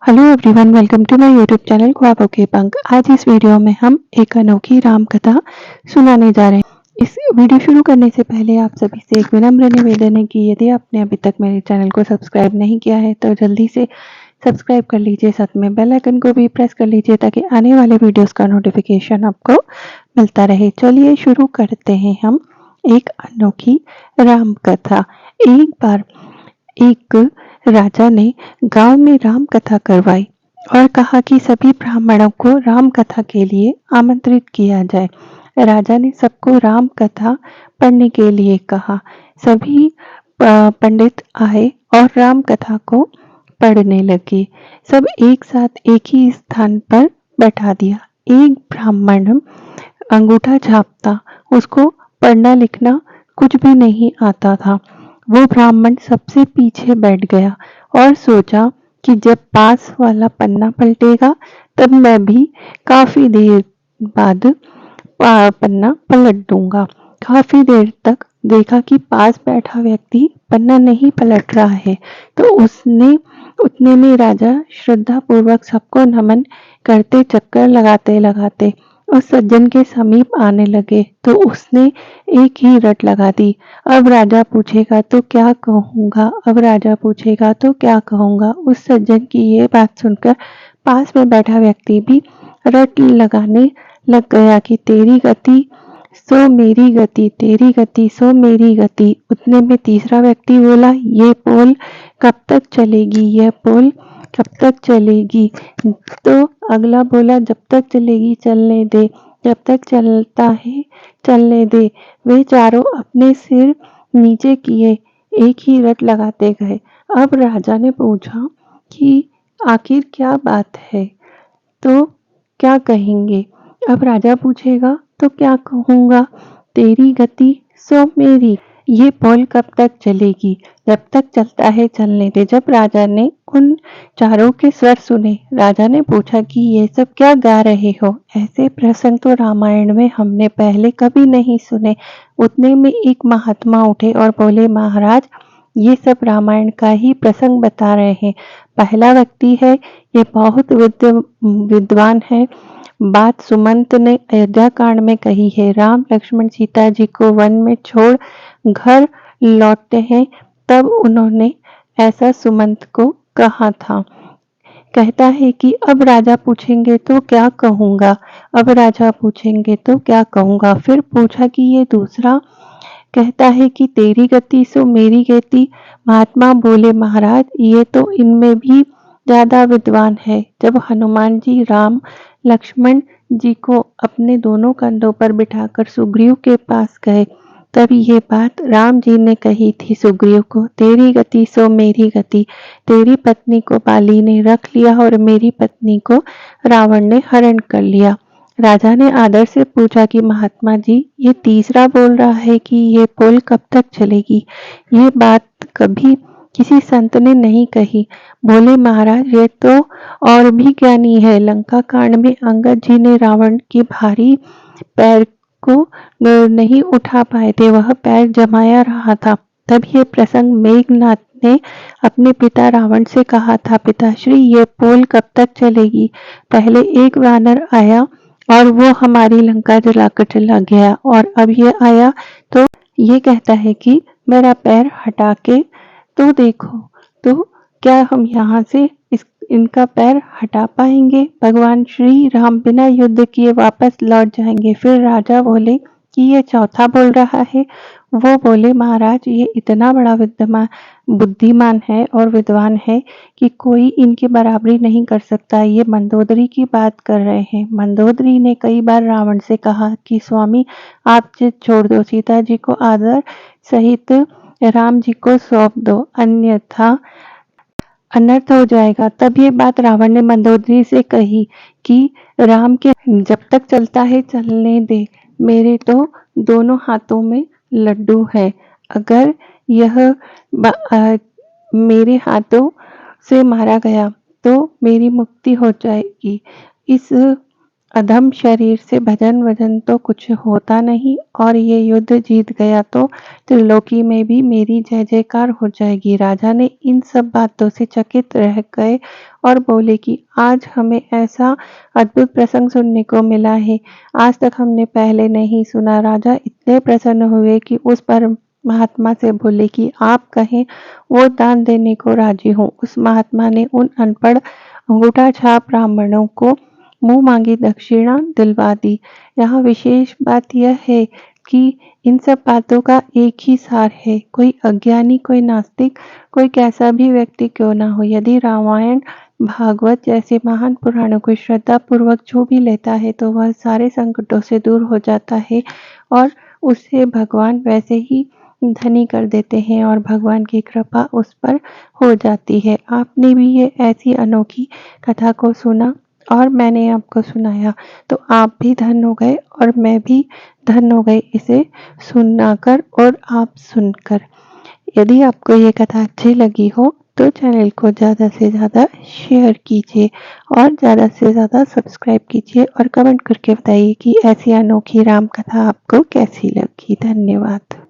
Hello everyone, welcome to my YouTube channel ख्वाबों के पंख। आज इस वीडियो में हम एक अनोखी राम कथा सुनाने जा रहे हैं। इस वीडियो शुरू करने से पहले आप सभी से एक विनम्र निवेदन है कि यदि आपने अभी तक मेरे चैनल को सब्सक्राइब नहीं किया है तो जल्दी से सब्सक्राइब कर लीजिए, साथ में बेल आइकन को भी प्रेस कर लीजिए ताकि आने वाले वीडियोस का नोटिफिकेशन आपको मिलता रहे। चलिए शुरू करते हैं हम एक अनोखी राम कथा। एक बार एक राजा ने गांव में राम कथा करवाई और कहा कि सभी ब्राह्मणों को राम कथा के लिए आमंत्रित किया जाए। राजा ने सबको राम कथा पढ़ने के लिए कहा। सभी पंडित आए और राम कथा को पढ़ने लगे। सब एक साथ एक ही स्थान पर बैठा दिया। एक ब्राह्मण अंगूठा छापता, उसको पढ़ना लिखना कुछ भी नहीं आता था। वो ब्राह्मण सबसे पीछे बैठ गया और सोचा कि जब पास वाला पन्ना पलटेगा तब मैं भी काफी देर बाद पन्ना पलट दूंगा। काफी देर तक देखा कि पास बैठा व्यक्ति पन्ना नहीं पलट रहा है, तो उसने उतने में राजा श्रद्धा पूर्वक सबको नमन करते चक्कर लगाते लगाते उस सज्जन के समीप आने लगे तो उसने एक ही रट लगा दी। अब राजा पूछेगा तो क्या कहूँगा, अब राजा पूछेगा तो क्या कहूँगा। उस सज्जन की ये बात सुनकर पास में बैठा व्यक्ति भी रट लगाने लग गया कि तेरी गति सो मेरी गति, तेरी गति सो मेरी गति। उतने में तीसरा व्यक्ति बोला, ये पोल कब तक चलेगी, यह पोल कब तक चलेगी। तो अगला बोला, जब तक चलेगी चलने दे, जब तक चलता है चलने दे। वे चारों अपने सिर नीचे किए एक ही रट लगाते गए। अब राजा ने पूछा कि आखिर क्या बात है, तो क्या कहेंगे। अब राजा पूछेगा तो क्या कहूँगा, तेरी गति सो मेरी, ये पोल कब तक चलेगी, जब तक चलता है चलने दे। जब राजा ने उन चारों के स्वर सुने, राजा ने पूछा कि ये सब क्या गा रहे हो, ऐसे प्रसंग तो रामायण में हमने पहले कभी नहीं सुने। उतने में एक महात्मा उठे और बोले, महाराज ये सब रामायण का ही प्रसंग बता रहे हैं। पहला व्यक्ति है, ये बहुत विद्वान है। बात सुमंत ने अयोध्या कांड में कही है। राम लक्ष्मण सीता जी को वन में छोड़ घर लौटते हैं तब उन्होंने ऐसा सुमंत को कहा था। कहता है कि अब राजा पूछेंगे तो क्या कहूँगा, अब राजा पूछेंगे तो क्या कहूँगा। फिर पूछा कि ये दूसरा कहता है कि तेरी गति सो मेरी गति। महात्मा बोले, महाराज ये तो इनमें भी ज्यादा विद्वान है। जब हनुमान जी राम लक्ष्मण जी को अपने दोनों कंधों पर बिठाकर सुग्रीव के पास गए तब ये बात राम जी ने कही थी सुग्रीव को, तेरी गति सो मेरी गति। तेरी पत्नी को बाली ने रख लिया और मेरी पत्नी को रावण ने हरण कर लिया। राजा ने आदर से पूछा कि महात्मा जी ये तीसरा बोल रहा है कि ये पोल कब तक चलेगी, ये बात कभी किसी संत ने नहीं कही। बोले, महाराज ये तो और भी ज्ञानी है। लंका कांड में अंगद जी ने रावण के भारी पैर को नहीं उठा पाए थे, वह पैर जमाया रहा था। तब ये प्रसंग मेघनाथ ने अपने पिता रावण से कहा था, पिताश्री ये पोल कब तक चलेगी। पहले एक वानर आया और वो हमारी लंका जलाकर चला गया, और अब ये आया तो ये कहता है कि मेरा पैर हटा के तो देखो, तो क्या हम यहाँ से इनका पैर हटा पाएंगे। भगवान श्री राम बिना युद्ध किए वापस लौट जाएंगे। फिर राजा बोले कि ये चौथा बोल रहा है। वो बोले, महाराज ये इतना बड़ा विद्वान बुद्धिमान है और विद्वान है कि कोई इनकी बराबरी नहीं कर सकता। ये मंदोदरी की बात कर रहे हैं। मंदोदरी ने कई बार रावण से कहा कि स्वामी आप जिद छोड़ दो, सीता जी को आदर सहित राम जी को सौंप दो, अन्यथा अनर्थ हो जाएगा। तब ये बात रावण ने मंदोदरी से कही कि राम के जब तक चलता है चलने दे, मेरे तो दोनों हाथों में लड्डू है। अगर यह मेरे हाथों से मारा गया तो मेरी मुक्ति हो जाएगी। इस अधम शरीर से भजन वजन तो कुछ होता नहीं, और ये युद्ध जीत गया तो त्रिलोकी में भी मेरी जय जयकार हो जाएगी। राजा ने इन सब बातों से चकित रह गए और बोले कि आज हमें ऐसा अद्भुत प्रसंग सुनने को मिला है, आज तक हमने पहले नहीं सुना। राजा इतने प्रसन्न हुए कि उस पर महात्मा से बोले कि आप कहें वो दान देने को राजी हूँ। उस महात्मा ने उन अनपढ़ अंगूठा छाप ब्राह्मणों को मुंह मांगी दक्षिणा दिलवा दी। यहाँ विशेष बात यह है कि इन सब बातों का एक ही सार है। कोई अज्ञानी, कोई नास्तिक, कोई कैसा भी व्यक्ति क्यों ना हो, यदि रामायण भागवत जैसे महान पुराणों को श्रद्धा पूर्वक जो भी लेता है तो वह सारे संकटों से दूर हो जाता है और उसे भगवान वैसे ही धनी कर देते हैं और भगवान की कृपा उस पर हो जाती है। आपने भी ये ऐसी अनोखी कथा को सुना और मैंने आपको सुनाया, तो आप भी धन्य हो गए और मैं भी धन्य हो गई इसे सुनाकर और आप सुनकर। यदि आपको ये कथा अच्छी लगी हो तो चैनल को ज़्यादा से ज़्यादा शेयर कीजिए और ज़्यादा से ज़्यादा सब्सक्राइब कीजिए और कमेंट करके बताइए कि ऐसी अनोखी राम कथा आपको कैसी लगी। धन्यवाद।